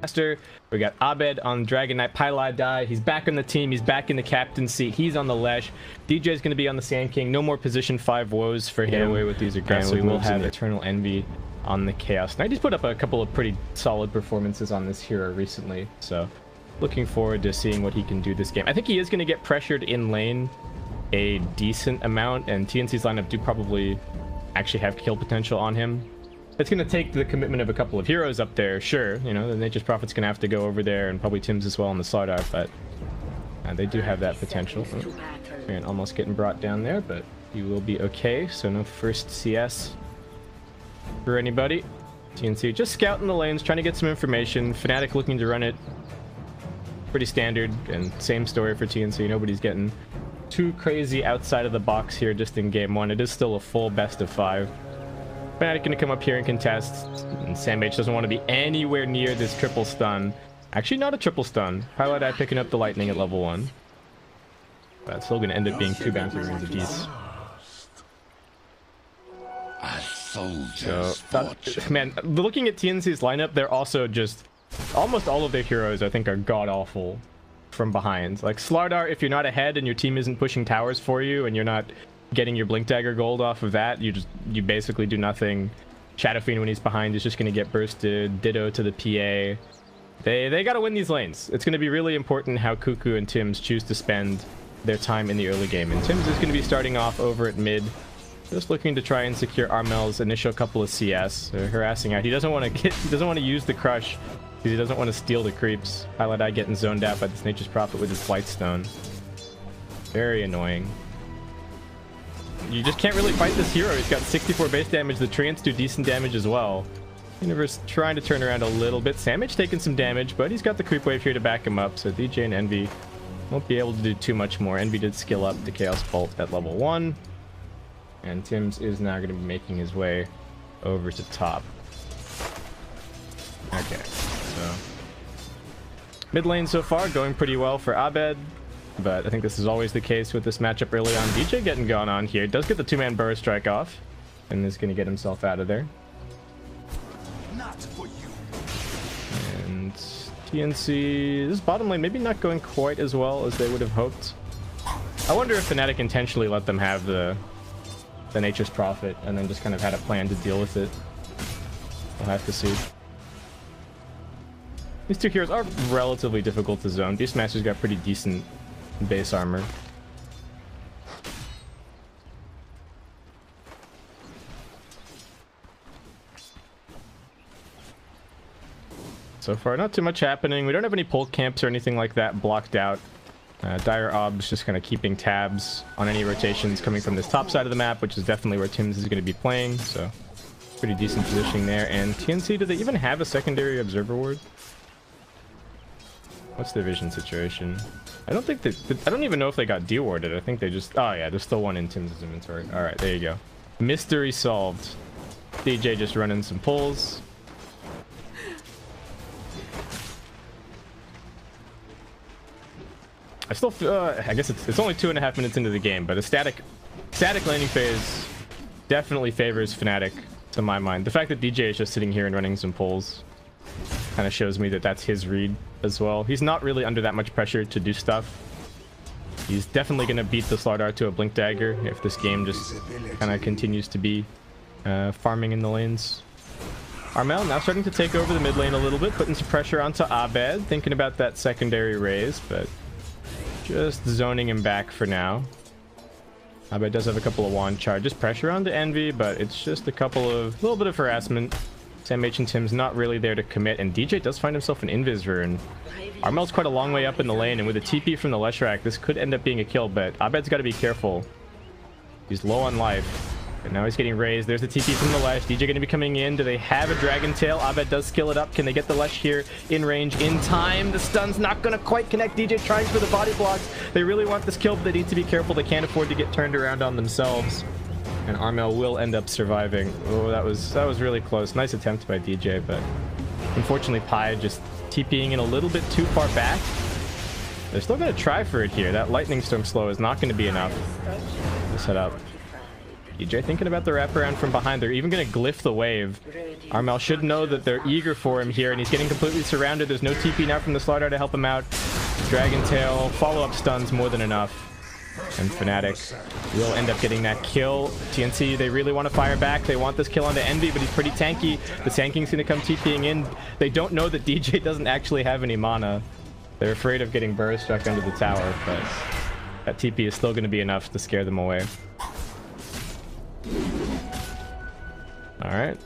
Master. We got Abed on Dragon Knight. Pylai die. He's back on the team. He's back in the captain seat. He's on the Lesh. DJ is going to be on the Sand King. No more position 5 woes for him. Get away with these aggressive and we will moves have Eternal Envy on the Chaos Knight. He's put up a couple of pretty solid performances on this hero recently, so looking forward to seeing what he can do this game. I think he is going to get pressured in lane a decent amount, and TNC's lineup do probably actually have kill potential on him. It's going to take the commitment of a couple of heroes up there, sure. You know, the Nature's Prophet's going to have to go over there, and probably Tim's as well on the Slardar, but they do have that potential. And almost getting brought down there, but he will be okay. So no first CS for anybody. TNC just scouting the lanes, trying to get some information. Fnatic looking to run it pretty standard, and same story for TNC. Nobody's getting too crazy outside of the box here just in game 1. It is still a full best of 5. Fnatic gonna come up here and contest, and SamH doesn't want to be anywhere near this triple stun. Actually, not a triple stun. Pylai die picking up the lightning at level 1. But it's still gonna end up being 2 bounty rings apiece. So, man, looking at TNC's lineup, they're also just almost all of their heroes I think are god awful from behind. Like Slardar, if you're not ahead and your team isn't pushing towers for you and you're not getting your Blink Dagger gold off of that, you basically do nothing. Shadow Fiend, when he's behind, is just going to get bursted. Ditto to the PA. They got to win these lanes. It's going to be really important how Cuckoo and Tims choose to spend their time in the early game, and Tims is going to be starting off over at mid, just looking to try and secure Armel's initial couple of CS. Harassing out. He doesn't want to use the crush because he doesn't want to steal the creeps. Pylai die getting zoned out by this Nature's Prophet with his Flightstone. Very annoying. You just can't really fight this hero. He's got 64 base damage. The treants do decent damage as well. Universe trying to turn around a little bit. SamH taking some damage, but he's got the creep wave here to back him up, so DJ and Envy won't be able to do too much more. Envy did skill up the Chaos Bolt at level 1, and Tims is now going to be making his way over to top. Okay, so mid lane so far going pretty well for Abed, but I think this is always the case with this matchup early on. DJ getting gone on here. Does get the 2-man burrow strike off, and is going to get himself out of there. Not for you. And TNC, this bottom lane maybe not going quite as well as they would have hoped. I wonder if Fnatic intentionally let them have the Nature's Prophet and then just kind of had a plan to deal with it. We'll have to see. These two heroes are relatively difficult to zone. Beastmaster's got pretty decent base armor. So far, not too much happening. We don't have any pole camps or anything like that blocked out. Dire Ob's just kind of keeping tabs on any rotations coming from this top side of the map, which is definitely where Tims is going to be playing. So pretty decent positioning there. And TNC, do they even have a secondary observer ward? What's their vision situation? I don't think I don't even know if they got de-warded. I think they just... Oh yeah, there's still one in Tim's inventory. All right, there you go. Mystery solved. DJ just running some pulls. I still feel, I guess it's only 2.5 minutes into the game, but a static laning phase definitely favors Fnatic to my mind. The fact that DJ is just sitting here and running some pulls kind of shows me that that's his read as well. He's not really under that much pressure to do stuff. He's definitely going to beat the Slardar to a Blink Dagger if this game just kind of continues to be farming in the lanes. Armel now starting to take over the mid lane a little bit, putting some pressure onto Abed, thinking about that secondary raise, but just zoning him back for now. Abed does have a couple of wand charges. Pressure onto Envy, but it's just a little bit of harassment. SamH and Tim's not really there to commit, and DJ does find himself an Invis rune. Armel's quite a long way up in the lane, and with a TP from the Leshrac, this could end up being a kill, but Abed's got to be careful. He's low on life. And now he's getting raised. There's the TP from the Lesh. DJ going to be coming in. Do they have a Dragon Tail? Abed does skill it up. Can they get the Lesh here in range in time? The stun's not going to quite connect. DJ trying for the body blocks. They really want this kill, but they need to be careful. They can't afford to get turned around on themselves. And Armel will end up surviving. Oh, that was really close. Nice attempt by DJ, but unfortunately Pi just TPing in a little bit too far back. They're still going to try for it here. That Lightning Storm slow is not going to be enough to set up. DJ thinking about the wraparound from behind. They're even going to glyph the wave. Armel should know that they're eager for him here, and he's getting completely surrounded. There's no TP now from the Slardar to help him out. Dragon Tail, follow-up stuns more than enough. And Fnatic will end up getting that kill. TNC, they really want to fire back. They want this kill onto Envy, but he's pretty tanky. The tanking's going to come TPing in. They don't know that DJ doesn't actually have any mana. They're afraid of getting burrow struck under the tower, but that TP is still going to be enough to scare them away. Alright.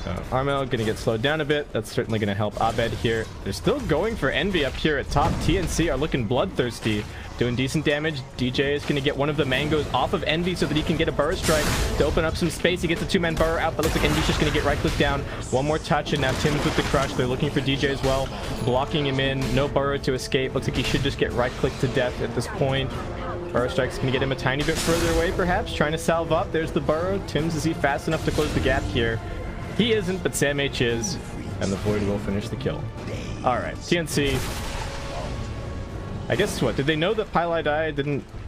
So Armel gonna get slowed down a bit. That's certainly gonna help Abed here. They're still going for Envy up here at top. TNC are looking bloodthirsty, doing decent damage. DJ is gonna get one of the mangoes off of Envy so that he can get a burrow strike to open up some space. He gets a two-man burrow out, but looks like Envy's just gonna get right-click down. One more touch, and now Tim's with the crush. They're looking for DJ as well, blocking him in. No burrow to escape. Looks like he should just get right-click to death at this point. Burrow strike's gonna get him a tiny bit further away, perhaps, trying to salve up. There's the burrow. Tim's, is he fast enough to close the gap here? He isn't, but Sam H is, and the Void will finish the kill. All right, TNC. I guess what? Did they know that Pylai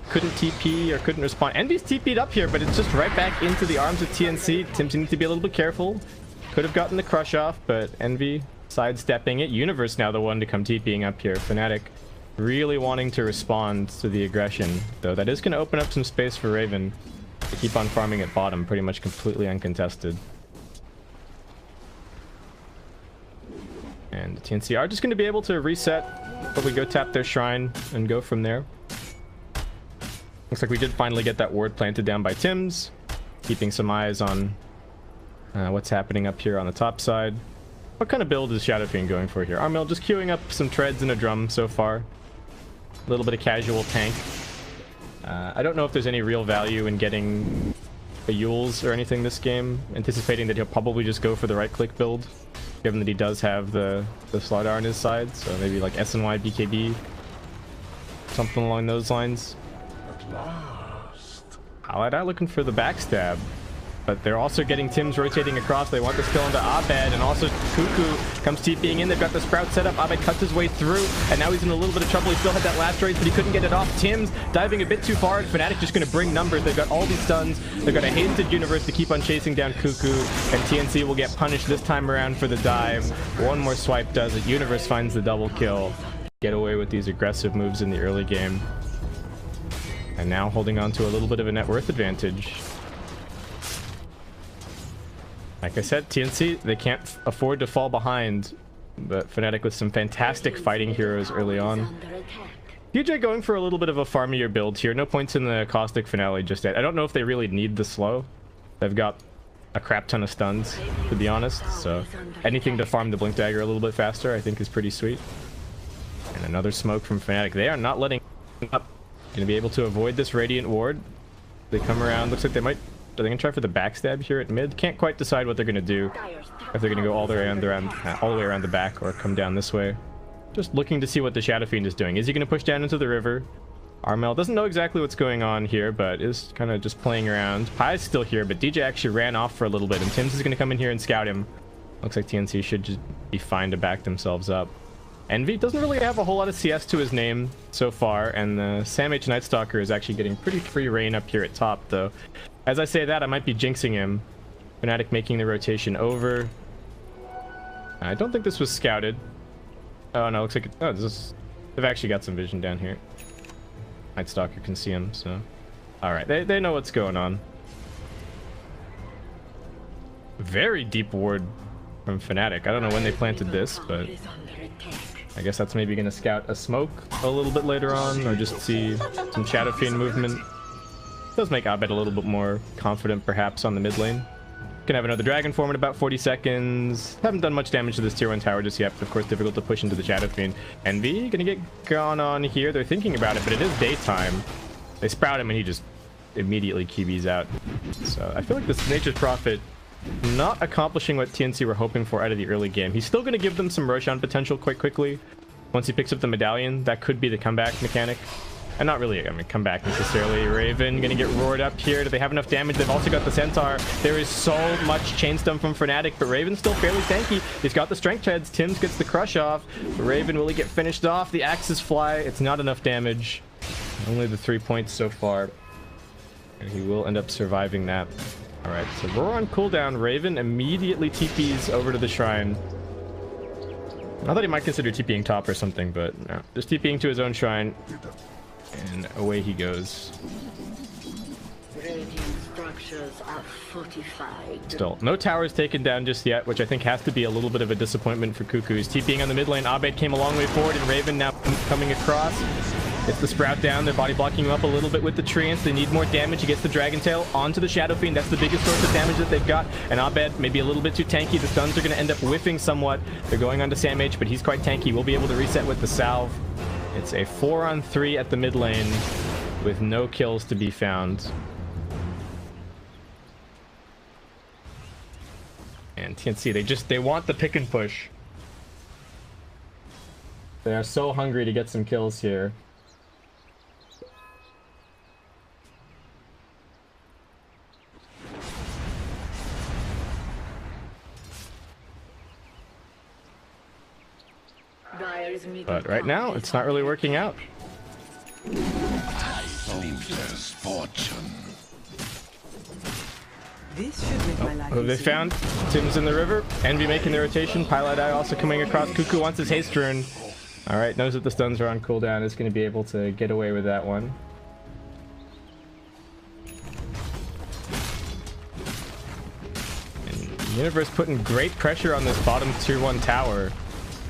couldn't TP or couldn't respond? Envy's TP'd up here, but it's just right back into the arms of TNC. Tim's needs to be a little bit careful. Could have gotten the crush off, but Envy sidestepping it. Universe now the one to come TPing up here. Fnatic really wanting to respond to the aggression, though that is going to open up some space for Raven to keep on farming at bottom, pretty much completely uncontested. And TNC are just going to be able to reset before we go tap their shrine and go from there. Looks like we did finally get that ward planted down by Tim's, keeping some eyes on what's happening up here on the top side. What kind of build is Shadow Fiend going for here? Armel just queuing up some treads and a drum so far. A little bit of casual tank. I don't know if there's any real value in getting a Yules or anything this game, anticipating that he'll probably just go for the right-click build, given that he does have the Slardar on his side. So maybe like SNY, BKB, something along those lines. Paladin looking for the backstab, but they're also getting Tim's rotating across. They want this kill into Abed, and also Cuckoo comes TPing in. They've got the Sprout set up. Abed cuts his way through, and now he's in a little bit of trouble. He still had that last race, but he couldn't get it off. Tim's diving a bit too far, and Fnatic just going to bring numbers. They've got all these stuns. They've got a hasted Universe to keep on chasing down Cuckoo, and TNC will get punished this time around for the dive. One more swipe does it. Universe finds the double kill. Get away with these aggressive moves in the early game. And now holding on to a little bit of a net worth advantage. Like I said, TNC, they can't afford to fall behind, but Fnatic with some fantastic fighting heroes early on. DJ going for a little bit of a farmier build here. No points in the Caustic finale just yet. I don't know if they really need the slow. They've got a crap ton of stuns, to be honest, so anything to farm the Blink Dagger a little bit faster I think is pretty sweet. And another smoke from Fnatic. They are not letting up. Gonna be able to avoid this Radiant Ward. They come around. Looks like they might... Are they gonna try for the backstab here at mid? Can't quite decide what they're gonna do. If they're gonna go all the way around the back or come down this way. Just looking to see what the Shadow Fiend is doing. Is he gonna push down into the river? Armel doesn't know exactly what's going on here, but is kind of just playing around. Pie's still here, but DJ actually ran off for a little bit, and Tim's is gonna come in here and scout him. Looks like TNC should just be fine to back themselves up. Envy doesn't really have a whole lot of CS to his name so far, and the Sam H Nightstalker is actually getting pretty free reign up here at top, though. As I say that, I might be jinxing him. Fnatic making the rotation over. I don't think this was scouted. Oh no, looks like they've actually got some vision down here. Nightstalker can see him, so... Alright, they know what's going on. Very deep ward from Fnatic. I don't know when they planted this, but... I guess that's maybe going to scout a smoke a little bit later on, or just see some Shadow Fiend movement. Does make Abed a little bit more confident, perhaps, on the mid lane. Can have another Dragon form in about 40 seconds. Haven't done much damage to this tier 1 tower just yet, but of course difficult to push into the Shadow Fiend. Envy gonna get gone on here. They're thinking about it, but it is daytime. They sprout him and he just immediately QBs out. So I feel like this Nature's Prophet not accomplishing what TNC were hoping for out of the early game. He's still gonna give them some Roshan potential quite quickly. Once he picks up the medallion, that could be the comeback mechanic. And not really, I mean, come back necessarily. Raven gonna get roared up here. Do they have enough damage? They've also got the Centaur. There is so much chain stun from Fnatic, but Raven's still fairly tanky. He's got the strength heads. Tim's gets the crush off. Raven, will he get finished off? The axes fly. It's not enough damage. Only the 3 points so far. And he will end up surviving that. Alright, so we're on cooldown. Raven immediately TPs over to the shrine. I thought he might consider TPing top or something, but no. Just TPing to his own shrine. And away he goes. Radiant structures are fortified. Still, no towers taken down just yet, which I think has to be a little bit of a disappointment for Cuckoo. He's TPing on the mid lane. Abed came a long way forward, and Raven now coming across. Gets the Sprout down. They're body blocking him up a little bit with the Treants. They need more damage. He gets the Dragon Tail onto the Shadow Fiend. That's the biggest source of damage that they've got. And Abed maybe a little bit too tanky. The stuns are going to end up whiffing somewhat. They're going on to Sam H, but he's quite tanky. We'll be able to reset with the salve. It's a 4-on-3 at the mid lane with no kills to be found. And TNC, they want the pick and push. They are so hungry to get some kills here. But right now, it's not really working out. Soldier's fortune. This should make my life Who have they found? Tim's in the river. Envy making their rotation. Pilot Eye also coming across. Cuckoo wants his haste rune. Alright, knows that the stuns are on cooldown. Is going to be able to get away with that one. And Universe putting great pressure on this bottom tier 1 tower.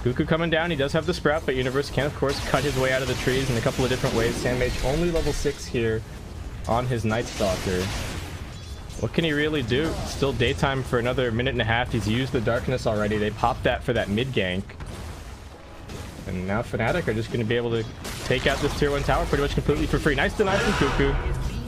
Cuckoo coming down. He does have the Sprout, but Universe can, of course, cut his way out of the trees in a couple of different ways. Sandmage only level 6 here on his Night Stalker. What can he really do? Still daytime for another minute and a half. He's used the darkness already. They popped that for that mid gank. And now Fnatic are just going to be able to take out this tier 1 tower pretty much completely for free. Nice deny from Cuckoo.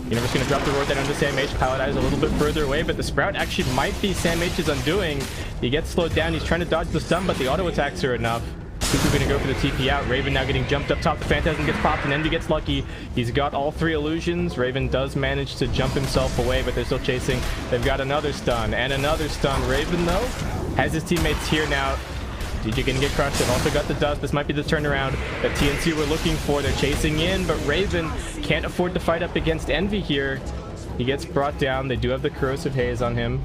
Universe going to drop the ward down onto Sam H. Pilot Eye is a little bit further away, but the Sprout actually might be Sam H's undoing. He gets slowed down. He's trying to dodge the stun, but the auto attacks are enough. Cuckoo going to go for the TP out. Raven now getting jumped up top. The Phantasm gets popped, and Envy gets lucky. He's got all 3 illusions. Raven does manage to jump himself away, but they're still chasing. They've got another stun and another stun. Raven, though, has his teammates here now. DJ gonna get crushed. They've also got the dust. This might be the turnaround that TNC were looking for. They're chasing in, but Raven can't afford to fight up against Envy here. He gets brought down. They do have the corrosive haze on him.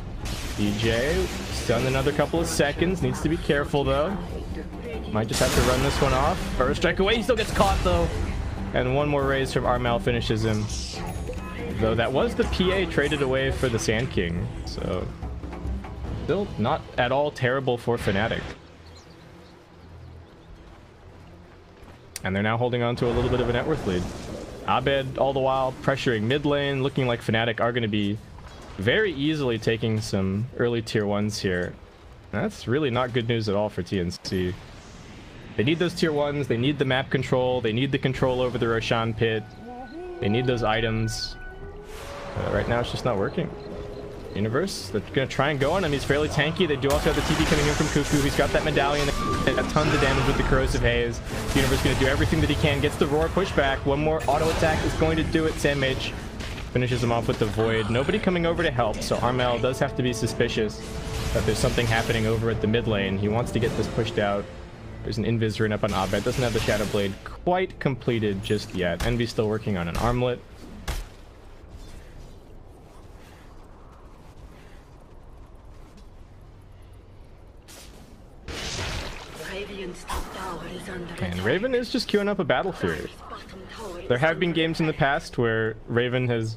DJ stunned another couple of seconds. Needs to be careful though. Might just have to run this one off. First strike away. He still gets caught though. And one more raise from Armel finishes him. Though that was the PA traded away for the Sand King. So still not at all terrible for Fnatic. And they're now holding on to a little bit of a net worth lead. Abed all the while pressuring mid lane, looking like Fnatic are going to be very easily taking some early tier 1s here. That's really not good news at all for TNC. They need those tier 1s, they need the map control, they need the control over the Roshan pit, they need those items. Right now it's just not working. Universe, they're going to try and go on him. He's fairly tanky. They do also have the TP coming in from Cuckoo. He's got that medallion. They got tons of damage with the corrosive haze. Universe going to do everything that he can. Gets the roar pushback. One more auto attack is going to do it. Sam H finishes him off with the void. Nobody coming over to help, so Armel does have to be suspicious that there's something happening over at the mid lane. He wants to get this pushed out. There's an invis rune up on Abed. Doesn't have the Shadow Blade quite completed just yet. Envy's still working on an armlet. And Raven is just queuing up a Battle Fury. There have been games in the past where Raven has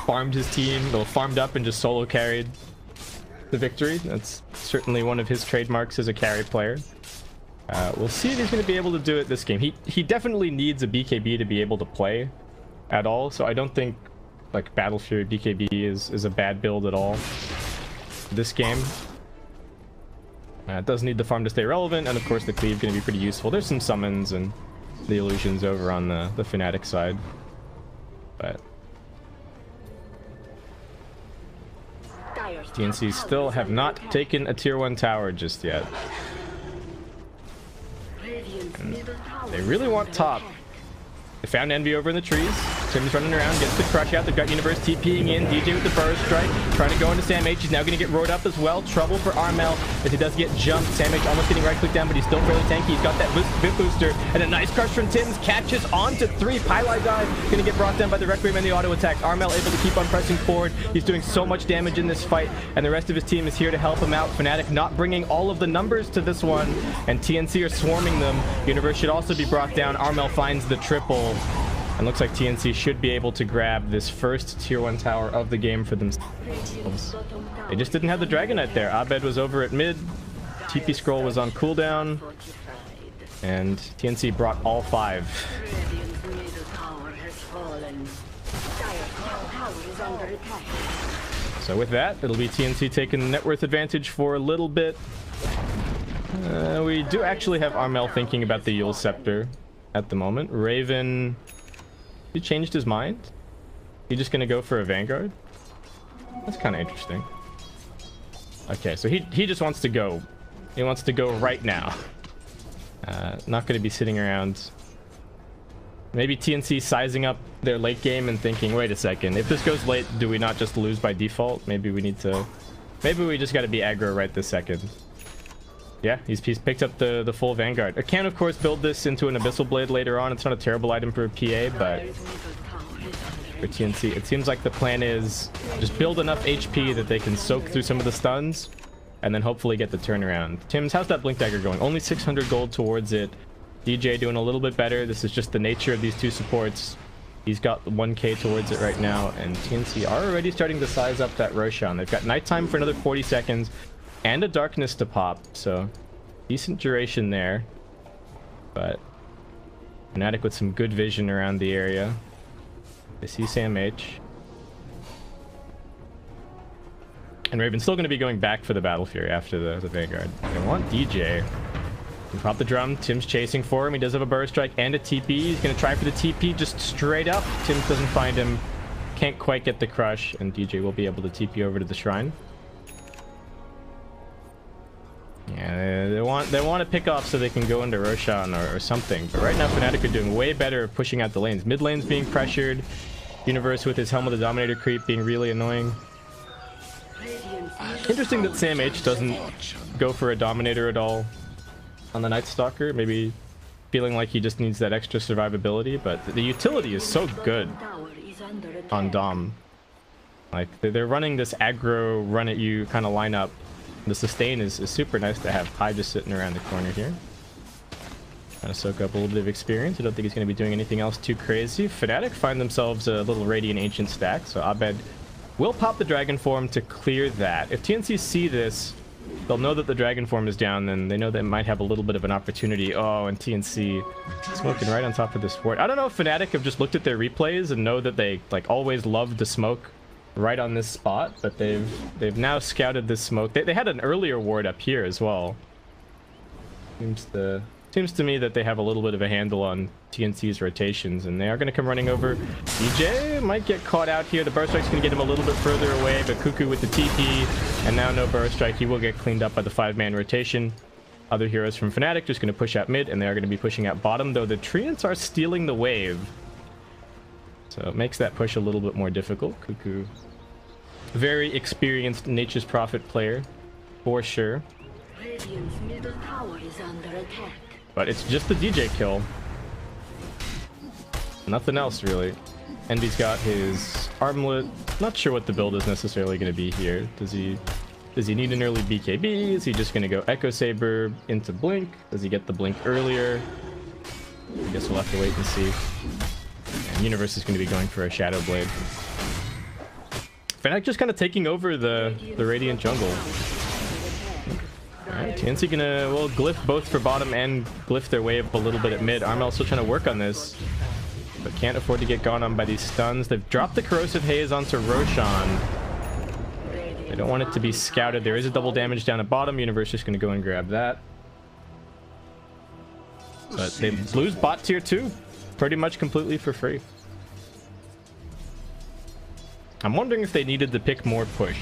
farmed his team, well, farmed up and just solo carried the victory. That's certainly one of his trademarks as a carry player. We'll see if he's going to be able to do it this game. He definitely needs a BKB to be able to play at all, so I don't think like Battle Fury BKB is a bad build at all this game. It does need the farm to stay relevant, and of course the cleave going to be pretty useful. There's some summons and the illusions over on the Fnatic side, but TNC still have not taken a tier 1 tower just yet. And they really want top. They found Envy over in the trees. Tim's running around, gets the crush out. They've got Universe TPing in. DJ with the burst strike, trying to go into Sam H. He's now going to get rolled up as well. Trouble for Armel as he does get jumped. Sam H almost getting right click down, but he's still fairly tanky. He's got that bit booster, and a nice crush from Tim's. Catches onto 3. Pylai dive, going to get brought down by the Requiem and the auto attack. Armel able to keep on pressing forward. He's doing so much damage in this fight, and the rest of his team is here to help him out. Fnatic not bringing all of the numbers to this one, and TNC are swarming them. Universe should also be brought down. Armel finds the triple. And looks like TNC should be able to grab this first tier 1 tower of the game for themselves. They just didn't have the Dragon Knight there. Abed was over at mid. TP Scroll was on cooldown. And TNC brought all 5. So with that, it'll be TNC taking the net worth advantage for a little bit. We do actually have Armel thinking about the Yule Scepter at the moment. Raven... He changed his mind. He's just gonna go for a Vanguard. That's kind of interesting. Okay, so he just wants to go. He wants to go right now. Not gonna be sitting around. Maybe TNC sizing up their late game and thinking, wait a second, if this goes late, do we not just lose by default? Maybe we need to... Maybe we just gotta be aggro right this second. Yeah, he's picked up the full Vanguard. I can, of course, build this into an Abyssal Blade later on. It's not a terrible item for a PA, but for TNC, it seems like the plan is just build enough HP that they can soak through some of the stuns and then hopefully get the turnaround. Tim's, how's that Blink Dagger going? Only 600 gold towards it. DJ doing a little bit better. This is just the nature of these two supports. He's got 1k towards it right now, and TNC are already starting to size up that Roshan. They've got nighttime for another 40 seconds. And a darkness to pop, so decent duration there. But Fnatic with some good vision around the area. They see Sam H. And Raven's still going to be going back for the Battle Fury after the Vanguard. They want DJ. He pop the drum. Tim's chasing for him. He does have a burst strike and a TP. He's going to try for the TP just straight up. Tim doesn't find him. Can't quite get the crush, and DJ will be able to TP over to the shrine. Yeah, they want to pick off so they can go into Roshan or something. But right now, Fnatic are doing way better at pushing out the lanes. Mid lane's being pressured. Universe with his Helm of the Dominator creep being really annoying. Interesting that Sam H doesn't go for a Dominator at all on the Night Stalker. Maybe feeling like he just needs that extra survivability. But the utility is so good on Dom. Like, they're running this aggro, run at you kind of lineup. The sustain is super nice to have. Pi just sitting around the corner here. Trying to soak up a little bit of experience. I don't think he's going to be doing anything else too crazy. Fnatic find themselves a little Radiant Ancient stack, so Abed will pop the Dragon Form to clear that. If TNC see this, they'll know that the Dragon Form is down, then they know they might have a little bit of an opportunity. Oh, and TNC smoking right on top of this fort. I don't know if Fnatic have just looked at their replays and know that they like always love to smoke right on this spot, but they've now scouted this smoke. They had an earlier ward up here as well. Seems to me that they have a little bit of a handle on TNC's rotations, and they are going to come running over. DJ might get caught out here. The burst strike's going to get him a little bit further away, but Cuckoo with the TP, and now no burst strike. He will get cleaned up by the 5-man rotation. Other heroes from Fnatic just going to push out mid, and they are going to be pushing out bottom, though the Treants are stealing the wave. So it makes that push a little bit more difficult. Cuckoo, very experienced Nature's Prophet player, for sure. Radiant's middle tower is under attack. But it's just the DJ kill. Nothing else, really. Envy's got his armlet. Not sure what the build is necessarily going to be here. Does he need an early BKB? Is he just going to go Echo Saber into Blink? Does he get the Blink earlier? I guess we'll have to wait and see. And Universe is going to be going for a Shadow Blade. Fnatic just kind of taking over the Radiant jungle. Alright, TNC gonna, well, glyph both for bottom and glyph their way up a little bit at mid. Armel still trying to work on this, but can't afford to get gone on by these stuns. They've dropped the Corrosive Haze onto Roshan. They don't want it to be scouted. There is a double damage down at bottom. Universe just gonna go and grab that. But they lose bot tier 2 pretty much completely for free. I'm wondering if they needed to pick more push.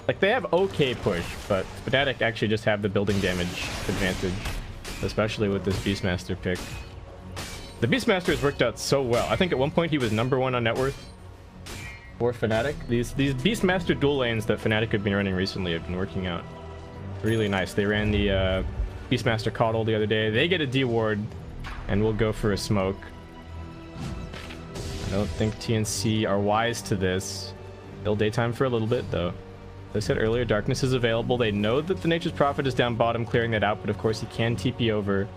Like, they have okay push, but Fnatic actually just have the building damage advantage, especially with this Beastmaster pick. The Beastmaster has worked out so well. I think at one point he was #1 on net worth for Fnatic. These Beastmaster dual lanes that Fnatic have been running recently have been working out really nice. They ran the Beastmaster Coddle the other day. They get a D ward, and we'll go for a smoke. I don't think TNC are wise to this. They'll daytime for a little bit, though. As I said earlier, darkness is available. They know that the Nature's Prophet is down bottom, clearing that out, but of course he can TP over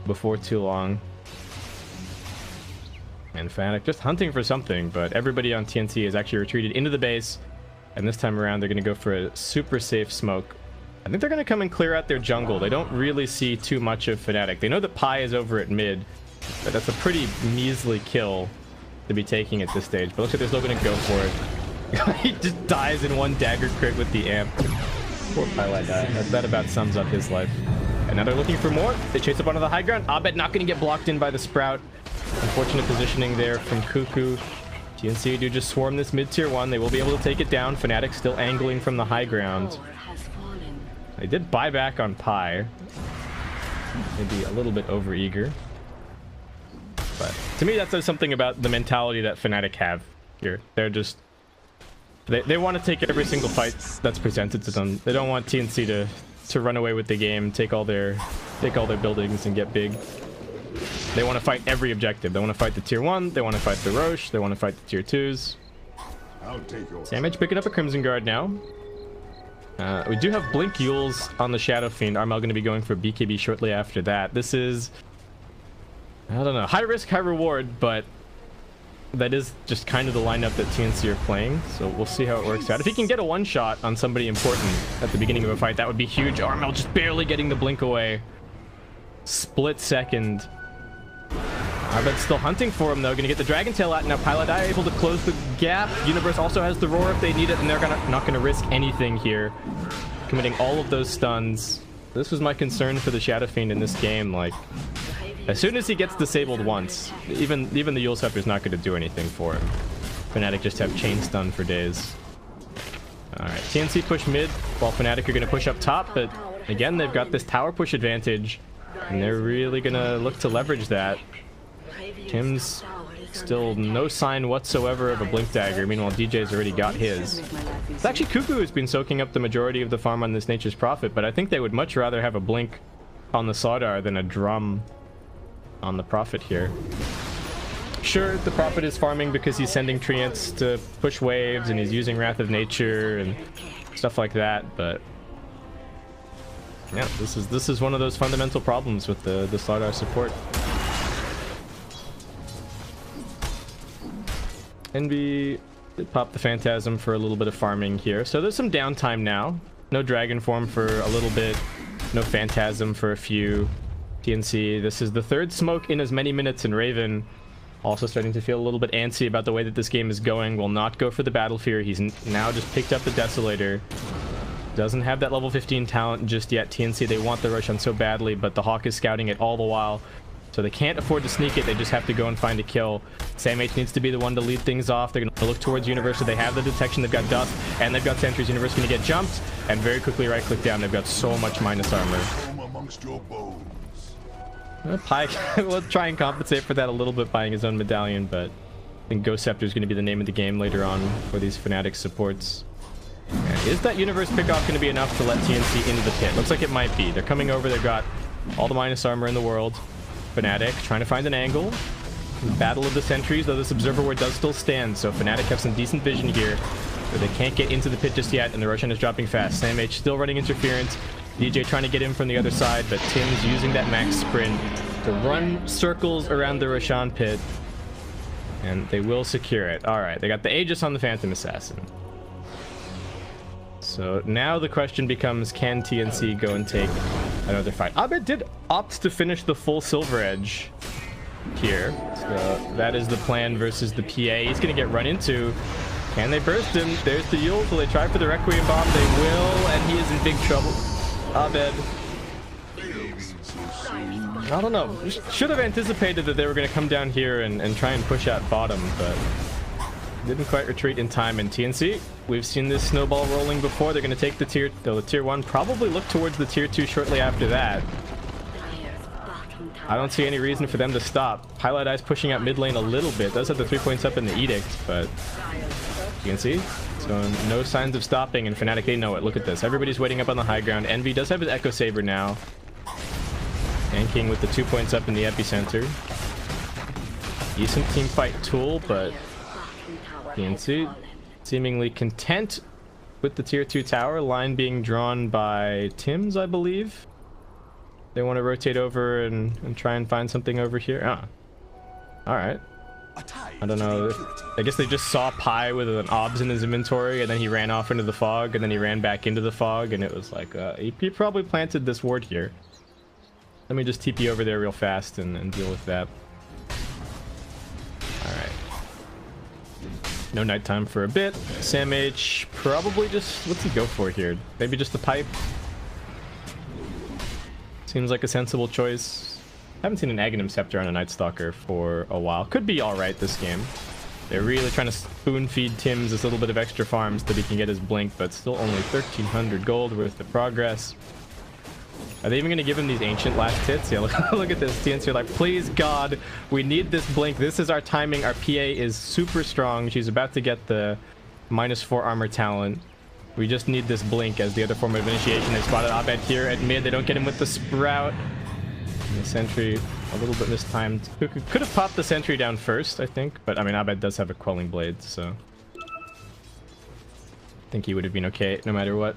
before too long. And Fnatic just hunting for something, but everybody on TNC has actually retreated into the base, and this time around they're going to go for a super safe smoke. I think they're going to come and clear out their jungle. They don't really see too much of Fnatic. They know that Pi is over at mid, but that's a pretty measly kill to be taking at this stage. But looks like they're still going to go for it. He just dies in one dagger crit with the amp. Poor Pilot die. That about sums up his life. And now they're looking for more. They chase up onto the high ground. Abed not going to get blocked in by the Sprout. Unfortunate positioning there from Cuckoo. TNC do just swarm this mid tier 1. They will be able to take it down. Fnatic still angling from the high ground. They did buy back on Pi. Maybe a little bit overeager. But to me, that says something about the mentality that Fnatic have here. They're just... They want to take every single fight that's presented to them. They don't want TNC to run away with the game, take all their buildings and get big. They want to fight every objective. They want to fight the tier 1, they want to fight the Roche, they want to fight the tier 2s. Samage picking up a Crimson Guard now. We do have Blink Yules on the Shadow Fiend. Armel going to be going for BKB shortly after that. This is, I don't know, high risk, high reward, but that is just kind of the lineup that TNC are playing, so we'll see how it works out. If he can get a one-shot on somebody important at the beginning of a fight, that would be huge. Armel just barely getting the blink away. Split second. Arbet's still hunting for him, though. Gonna get the Dragon Tail out. Now Pilot Eye able to close the gap. Universe also has the Roar if they need it, and they're not gonna risk anything here. Committing all of those stuns. This was my concern for the Shadow Fiend in this game. Like, as soon as he gets disabled once, even the Yule Scepter is not going to do anything for him. Fnatic just have chain stun for days. Alright, TNC push mid, while Fnatic are going to push up top, but again, they've got this tower push advantage, and they're really going to look to leverage that. Tim's still no sign whatsoever of a Blink Dagger, meanwhile DJ's already got his. It's actually Cuckoo who's been soaking up the majority of the farm on this Nature's Prophet, but I think they would much rather have a Blink on the Slardar than a Drum on the Prophet here. Sure, the Prophet is farming because he's sending Treants to push waves and he's using Wrath of Nature and stuff like that, but yeah, this is one of those fundamental problems with the Slardar support. Envy did pop the Phantasm for a little bit of farming here, so there's some downtime now. No Dragon Form for a little bit, no Phantasm for a few. TNC, this is the third smoke in as many minutes, and Raven also starting to feel a little bit antsy about the way that this game is going. Will not go for the Battle Fear. He's now just picked up the Desolator. Doesn't have that level 15 talent just yet. TNC, they want the Roshan so badly, but the Hawk is scouting it all the while, so they can't afford to sneak it. They just have to go and find a kill. Samh needs to be the one to lead things off. They're going to look towards Universe, so they have the detection. They've got Dust, and they've got Sentries. Universe going to get jumped, and very quickly right-click down. They've got so much minus armor. Pi will try and compensate for that a little bit, buying his own medallion, but I think Ghost Scepter is going to be the name of the game later on for these Fnatic supports. And is that Universe pickoff going to be enough to let TNC into the pit? Looks like it might be. They're coming over. They've got all the minus armor in the world. Fnatic trying to find an angle. Battle of the Sentries, though this Observer Ward does still stand, so Fnatic have some decent vision here, but they can't get into the pit just yet, and the Roshan is dropping fast. Samh still running interference. DJ trying to get in from the other side, but Tim's using that max sprint to run circles around the Roshan pit, and they will secure it. All right, they got the Aegis on the Phantom Assassin. So now the question becomes, can TNC go and take another fight? Abed did opt to finish the full Silver Edge here, so that is the plan versus the PA. He's going to get run into. Can they burst him? There's the Yule. Will they try for the Requiem Bomb? They will, and he is in big trouble. Abed, I don't know, should have anticipated that they were going to come down here and try and push out bottom, but didn't quite retreat in time. And TNC, we've seen this snowball rolling before. They're going to take the tier 1, probably look towards the tier 2 shortly after that. I don't see any reason for them to stop. Highlight Eye's pushing out mid lane a little bit. Does have the 3 points up in the Edict, but you can see. So no signs of stopping, and Fnatic, they know it. Look at this. Everybody's waiting up on the high ground. Envy does have his Echo Saber now. And King with the 2 points up in the epicenter. Decent team fight tool, but TNC seemingly content with the tier 2 tower. Line being drawn by Tim's, I believe. They want to rotate over and try and find something over here. All right. I don't know. I guess they just saw Pi with an obs in his inventory, and then he ran off into the fog, and then he ran back into the fog, and it was like, he probably planted this ward here. Let me just TP over there real fast and deal with that. Alright. No nighttime for a bit. Sam H probably just... What's he go for here? Maybe just the pipe? Seems like a sensible choice. Haven't seen an Aghanim Scepter on a Night Stalker for a while. Could be alright this game. They're really trying to spoon feed Tim's this little bit of extra farms so that he can get his blink, but still only 1,300 gold worth of progress. Are they even going to give him these ancient last hits? Yeah, look at this. TNC are like, please God, we need this blink. This is our timing. Our PA is super strong. She's about to get the -4 armor talent. We just need this blink as the other form of initiation. They spotted Abed here at mid. They don't get him with the sprout. And the sentry a little bit mistimed. Could have popped the sentry down first, I think. But I mean, Abed does have a quelling blade, so I think he would have been okay no matter what.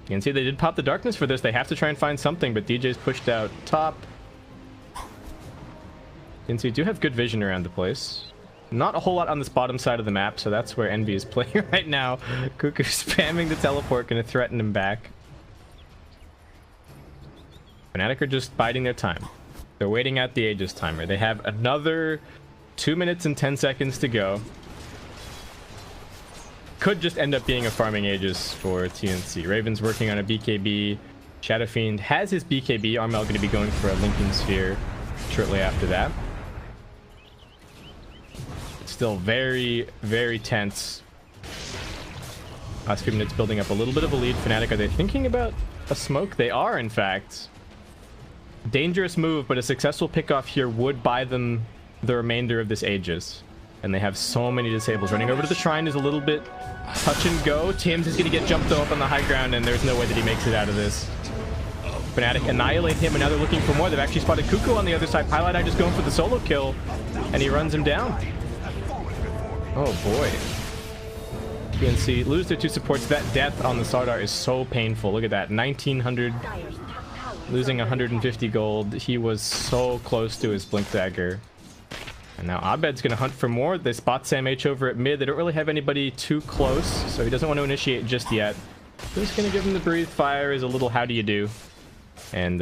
You can see they did pop the darkness for this. They have to try and find something, but DJ's pushed out top. You can see do have good vision around the place. Not a whole lot on this bottom side of the map, so that's where Envy is playing right now. Cuckoo spamming the teleport, gonna threaten him back. Fnatic are just biding their time. They're waiting out the Aegis timer. They have another 2 minutes and 10 seconds to go. Could just end up being a farming Aegis for TNC. Raven's working on a BKB. Shadow Fiend has his BKB. Armel going to be going for a Linking Sphere shortly after that. It's still very, very tense. Last few minutes building up a little bit of a lead. Fnatic, are they thinking about a smoke? They are, in fact. Dangerous move, but a successful pickoff here would buy them the remainder of this Aegis. And they have so many disables. Running over to the shrine is a little bit touch and go. Tim's is going to get jumped up on the high ground, and there's no way that he makes it out of this. Fnatic annihilate him, and now they're looking for more. They've actually spotted Cuckoo on the other side. Pilot Eye just going for the solo kill, and he runs him down. Oh boy. TNC lose their 2 supports. That death on the Sardar is so painful. Look at that. 1,900. Losing 150 gold. He was so close to his Blink Dagger. And now Abed's going to hunt for more. They spot Sam H over at mid. They don't really have anybody too close, so he doesn't want to initiate just yet. Just going to give him the breathe fire as a little how do you do. And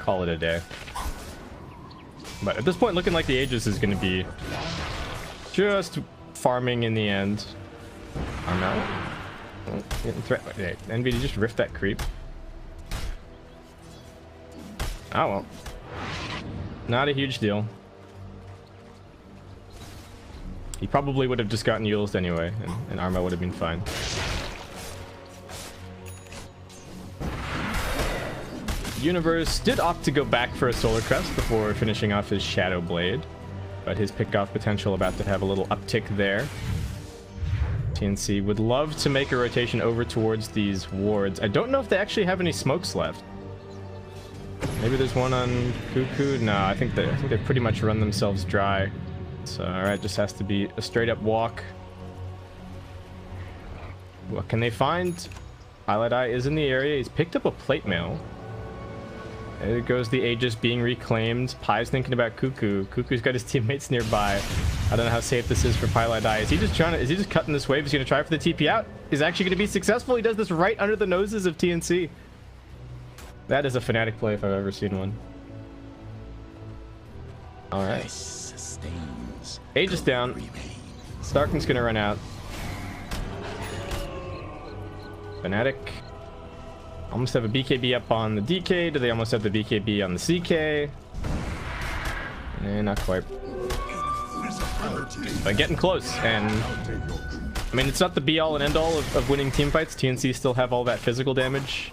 call it a day. But at this point, looking like the Aegis is going to be just farming in the end. Armel. Oh, Envy, did you just rift that creep? Oh well. Not a huge deal. He probably would have just gotten Yulesed anyway, and Arma would have been fine. Universe did opt to go back for a Solar Crest before finishing off his Shadow Blade, but his pick-off potential about to have a little uptick there. TNC would love to make a rotation over towards these wards. I don't know if they actually have any smokes left. Maybe there's one on Cuckoo. No, I think they pretty much run themselves dry. So, alright, just has to be a straight up walk. What can they find? Pilot Eye is in the area. He's picked up a plate mail. There goes the Aegis being reclaimed. Pi's thinking about Cuckoo. Cuckoo's got his teammates nearby. I don't know how safe this is for Pilot Eye. Is he just cutting this wave? He's gonna try for the TP out. He's actually gonna be successful. He does this right under the noses of TNC. That is a Fnatic play if I've ever seen one. Alright. Aegis down. Starking's gonna run out. Fnatic almost have a BKB up on the DK. Do they almost have the BKB on the CK? Not quite. But getting close. And I mean, it's not the be all and end all of winning team fights. TNC still have all that physical damage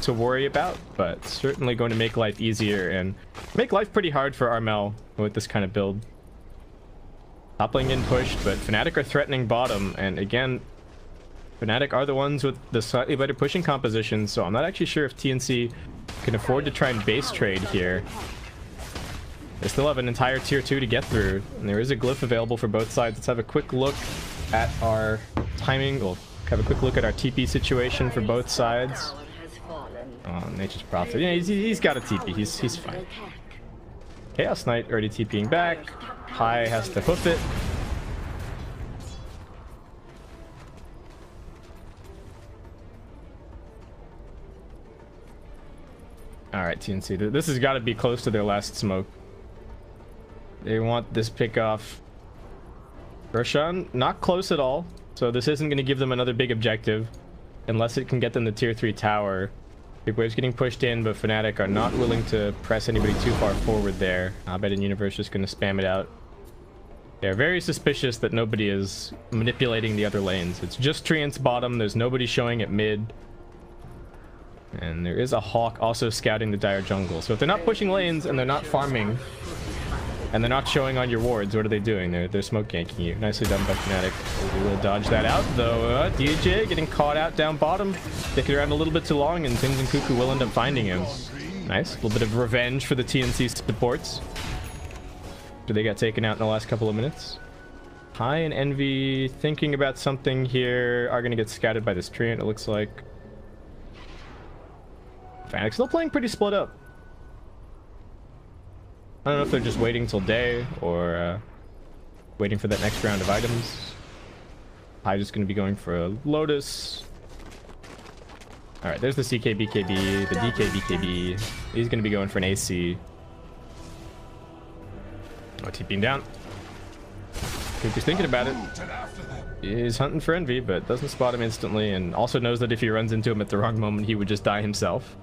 to worry about, but certainly going to make life easier and make life pretty hard for Armel with this kind of build. Top lane getting pushed, but Fnatic are threatening bottom, and again, Fnatic are the ones with the slightly better pushing composition, so I'm not actually sure if TNC can afford to try and base trade here. They still have an entire tier 2 to get through, and there is a glyph available for both sides. Let's have a quick look at our timing. We'll have a quick look at our TP situation for both sides. Oh, Nature's Prophet. Yeah, he's got a TP. He's fine. Chaos Knight already TPing back. High has to hoof it. Alright, TNC. This has got to be close to their last smoke. They want this pick off. Roshan, not close at all. So this isn't going to give them another big objective. Unless it can get them the tier 3 tower. Big Wave's getting pushed in, but Fnatic are not willing to press anybody too far forward there. I bet in Universe just going to spam it out. They're very suspicious that nobody is manipulating the other lanes. It's just Treant's bottom. There's nobody showing at mid. And there is a Hawk also scouting the Dire jungle. So if they're not pushing lanes and they're not farming and they're not showing on your wards, what are they doing? They're smoke ganking you. Nicely done by Fnatic. We will dodge that out though. DJ getting caught out down bottom. Sticking around a little bit too long, and Tins and Cuckoo will end up finding him. Nice. A little bit of revenge for the TNC supports. They got taken out in the last couple of minutes. High and Envy thinking about something here. Are going to get scouted by this Treant, it looks like. Fnatic still playing pretty split up. I don't know if they're just waiting till day or waiting for that next round of items. High just going to be going for a Lotus. Alright, there's the CK BKB, the DK BKB. He's going to be going for an AC. Oh, TPing down. Cuckoo's thinking about it. He's hunting for Envy, but doesn't spot him instantly, and also knows that if he runs into him at the wrong moment, he would just die himself.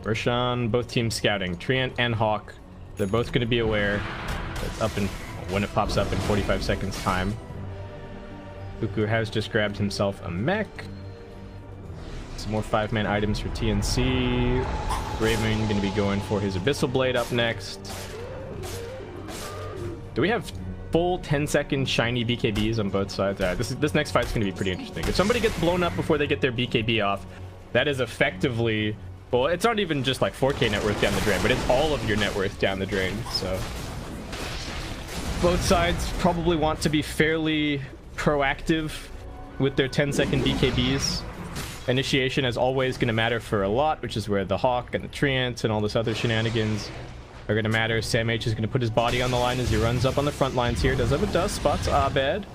Roshan, both teams scouting. Treant and Hawk, they're both going to be aware. That's up in when it pops up in 45 seconds time. Cuckoo has just grabbed himself a mech. Some more 5-man items for TNC. Raven going to be going for his Abyssal Blade up next. Do we have full 10-second shiny BKBs on both sides? This next fight's going to be pretty interesting. If somebody gets blown up before they get their BKB off, that is effectively... Well, it's not even just like 4K net worth down the drain, but it's all of your net worth down the drain. So both sides probably want to be fairly proactive with their 10-second BKBs. Initiation is always going to matter for a lot, which is where the Hawk and the Treant and all this other shenanigans are going to matter. Sam H is going to put his body on the line as he runs up on the front lines here. Does have a dust, spots Abed.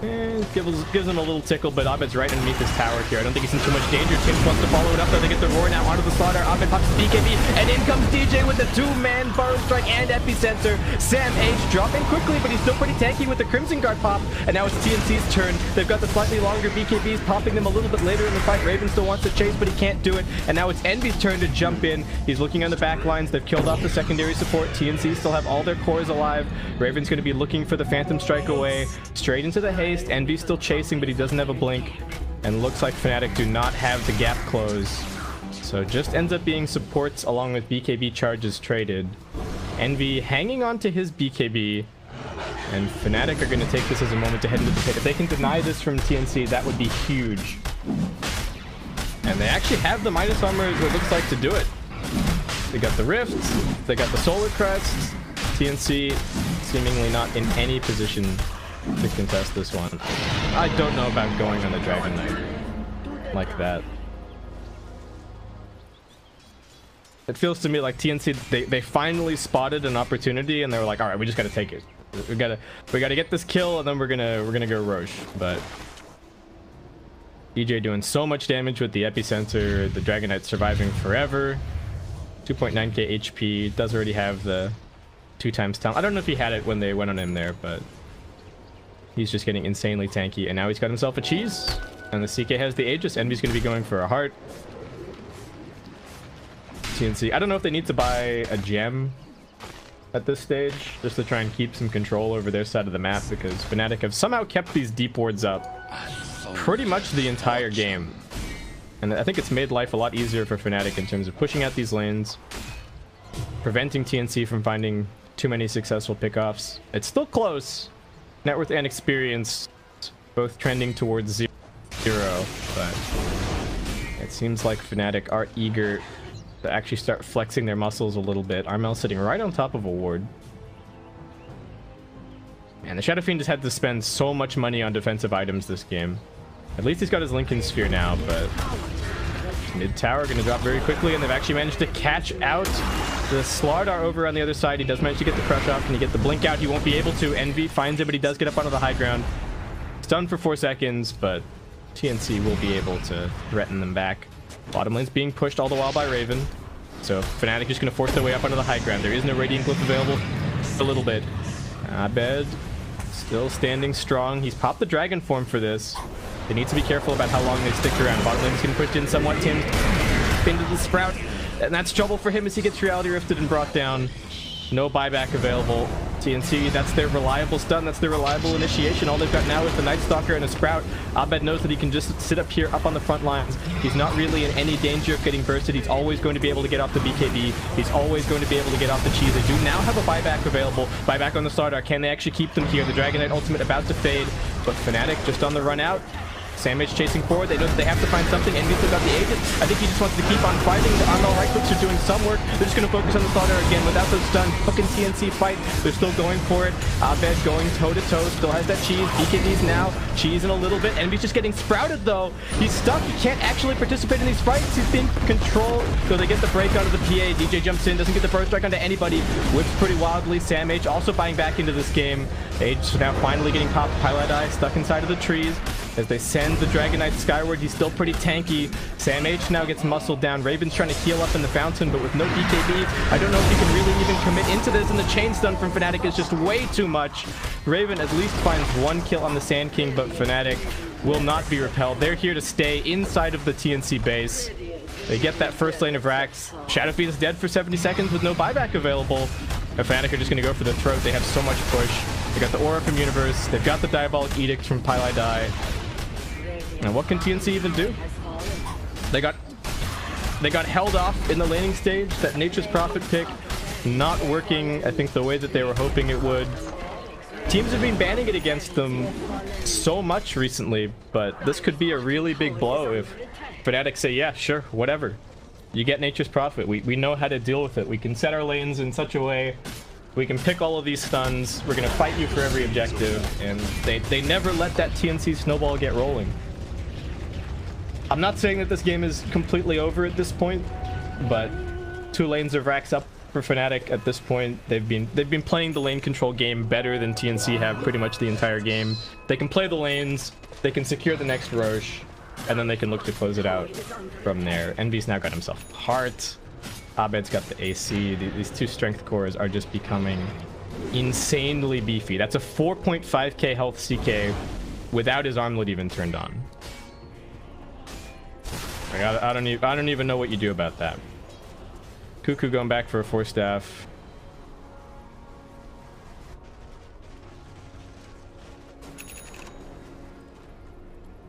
Gives him a little tickle, but Abed's right underneath this tower here. I don't think he's in too much danger. Tims wants to follow it up, though. They get the roar now onto the slaughter. Abed pops the BKB, and in comes DJ with the 2-man Burrow Strike and Epicenter. Sam H dropping quickly, but he's still pretty tanky with the Crimson Guard pop. And now it's TNC's turn. They've got the slightly longer BKBs, popping them a little bit later in the fight. Raven still wants to chase, but he can't do it. And now it's Envy's turn to jump in. He's looking on the back lines. They've killed off the secondary support. TNC still have all their cores alive. Raven's going to be looking for the Phantom Strike away. Straight into the haste. Envy's still chasing, but he doesn't have a blink, and looks like Fnatic do not have the gap close, so just ends up being supports along with BKB charges traded. Envy hanging on to his BKB, and Fnatic are going to take this as a moment to head into the pit. If they can deny this from TNC, that would be huge, and they actually have the Midas armor, it looks like, to do it. They got the rifts, they got the solar crests. TNC seemingly not in any position to contest this one. I don't know about going on the Dragon Knight like that. It feels to me like TNC, they finally spotted an opportunity and they were like, all right, we just got to take it. We gotta get this kill, and then we're gonna go Roche. But DJ doing so much damage with the Epicenter, the Dragon Knight surviving forever. 2.9k HP, does already have the 2x talent. I don't know if he had it when they went on him there, but he's just getting insanely tanky, and now he's got himself a cheese, and the CK has the Aegis. Envy's going to be going for a heart. TNC, I don't know if they need to buy a gem at this stage, just to try and keep some control over their side of the map, because Fnatic have somehow kept these deep wards up pretty much the entire game. And I think it's made life a lot easier for Fnatic in terms of pushing out these lanes, preventing TNC from finding too many successful pickoffs. It's still close. Net worth and experience both trending towards 0, but it seems like Fnatic are eager to actually start flexing their muscles a little bit. Armel sitting right on top of a ward. And the Shadow Fiend has had to spend so much money on defensive items this game. At least he's got his Lincoln Sphere now, but mid tower going to drop very quickly, and they've actually managed to catch out the Slardar over on the other side. He does manage to get the crush off. Can he get the blink out? He won't be able to. Envy finds him, but he does get up onto the high ground. Stunned for 4 seconds, but TNC will be able to threaten them back. Bottom lane's being pushed all the while by Raven. So Fnatic is going to force their way up onto the high ground. There is no Radiant Glyph available a little bit. Abed still standing strong. He's popped the dragon form for this. They need to be careful about how long they stick around. Bottom lane's getting pushed in somewhat. Tim into the Sprout. And that's trouble for him as he gets reality rifted and brought down. No buyback available. TNC, that's their reliable stun. That's their reliable initiation. All they've got now is the Night Stalker and a Sprout. Abed knows that he can just sit up here, up on the front lines. He's not really in any danger of getting bursted. He's always going to be able to get off the BKB. He's always going to be able to get off the cheese. They do now have a buyback available. Buyback on the Slardar. Can they actually keep them here? The Dragon Knight ultimate about to fade, but Fnatic just on the run out. Sandwich chasing forward. They know that they have to find something. Envy still got the agent. I think he just wants to keep on fighting. The Armel right clicks are doing some work. They're just going to focus on the Slardar again without those stun. Fucking TNC fight. They're still going for it. Abed going toe to toe. Still has that cheese. BKB's now. Cheese in a little bit. Envy's just getting sprouted though. He's stuck. He can't actually participate in these fights. He's being controlled. So they get the break onto the PA. DJ jumps in. Doesn't get the burst strike onto anybody. Whips pretty wildly. Sam H also buying back into this game. Age now finally getting popped. Pilot Eye stuck inside of the trees. As they send the Dragon Knight skyward, he's still pretty tanky. Sam H now gets muscled down. Raven's trying to heal up in the fountain, but with no BKB, I don't know if he can really even commit into this, and the chain stun from Fnatic is just way too much. Raven at least finds 1 kill on the Sand King, but Fnatic will not be repelled. They're here to stay inside of the TNC base. They get that first lane of racks. Shadow Fiend is dead for 70 seconds with no buyback available. And Fnatic are just going to go for the throat. They have so much push. They got the Aura from Universe. They've got the Diabolic Edict from Pilot Eye. And what can TNC even do? They got held off in the laning stage. That Nature's Prophet pick not working, I think, the way that they were hoping it would. Teams have been banning it against them so much recently, but this could be a really big blow if Fnatic say, yeah, sure, whatever. You get Nature's Prophet. We know how to deal with it. We can set our lanes in such a way. We can pick all of these stuns. We're going to fight you for every objective. And they never let that TNC snowball get rolling. I'm not saying that this game is completely over at this point, but 2 lanes of racks up for Fnatic at this point. They've been playing the lane control game better than TNC have pretty much the entire game. They can play the lanes, they can secure the next Roche, and then they can look to close it out from there. Envy's now got himself Heart. Abed's got the AC. These 2 strength cores are just becoming insanely beefy. That's a 4.5k health CK without his armlet even turned on. I don't even know what you do about that. Cuckoo going back for a 4-staff.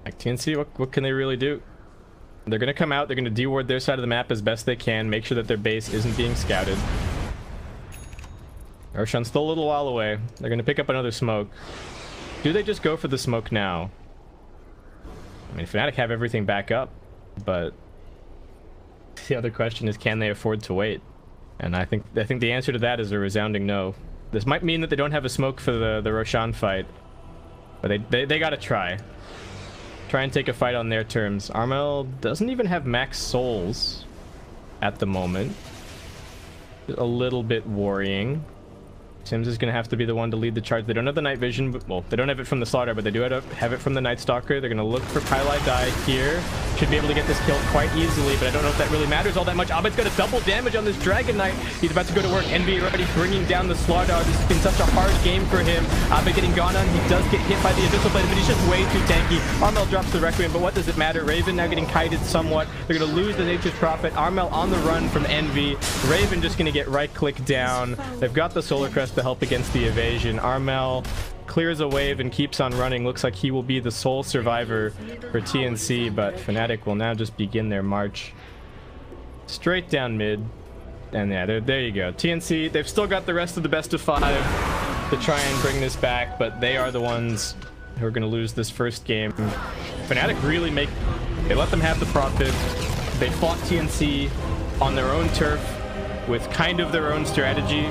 Like TNC, what can they really do? They're gonna come out, they're gonna deward their side of the map as best they can, make sure that their base isn't being scouted. Roshan's still a little while away. They're gonna pick up another smoke. Do they just go for the smoke now? I mean, Fnatic have everything back up, but the other question is, can they afford to wait? And I think the answer to that is a resounding no. This might mean that they don't have a smoke for the Roshan fight, but they gotta try and take a fight on their terms. Armel doesn't even have max souls at the moment. A little bit worrying. Sims is going to have to be the one to lead the charge. They don't have the night vision, but, well, they don't have it from the Slaughter, but they do have it from the Night Stalker. They're going to look for Pylai Die here. Should be able to get this kill quite easily, but I don't know if that really matters all that much. Abed's got a double damage on this Dragon Knight. He's about to go to work. Envy already bringing down the Slaughter. This has been such a hard game for him. Abed getting gone on. He does get hit by the Abyssal Blade, but he's just way too tanky. Armel drops the Requiem, but what does it matter? Raven now getting kited somewhat. They're going to lose the Nature's Prophet. Armel on the run from Envy. Raven just going to get right-click down. They've got the Solar Crest to help against the evasion. Armel clears a wave and keeps on running. Looks like he will be the sole survivor for TNC, but Fnatic will now just begin their march straight down mid. And yeah, there you go. TNC, they've still got the rest of the best of 5 to try and bring this back, but they are the ones who are going to lose this first game. Fnatic really they let them have the prop pick. They fought TNC on their own turf with kind of their own strategy.